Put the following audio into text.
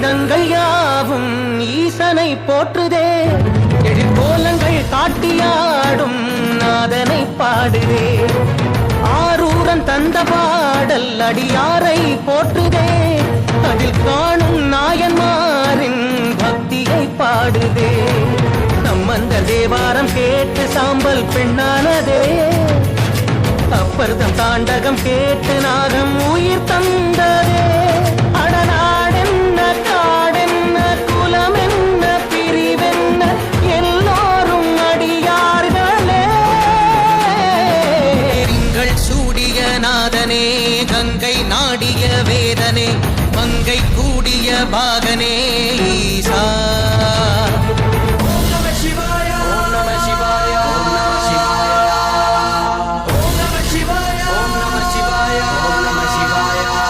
வேதங்கள் யாவும் ஈசனை போற்றுதே, எழிற்கோலங்கள் காட்டியாடும் நாதனை பாடுதே. ஆரூரன் தந்த பாடல் அடியாரை போற்றுதே, அதில் காணும் நாயன்மாரின் பக்தியை பாடுதே. சம்பந்த தேவாரம் கேட்டு சாம்பல் பெண்ணானதே, அப்பர்தம் தாண்டகம் கேட்டு நாகம் உயிர் தந்ததே. அடநாடென்ன காடென்ன குலமென்ன பிரிவென்ன எல்லோரும் அடியார்களே. திங்கள் சூடிய நாதனே, கங்கை நாடிய வேதனே, மங்கை கூடிய பாகனே,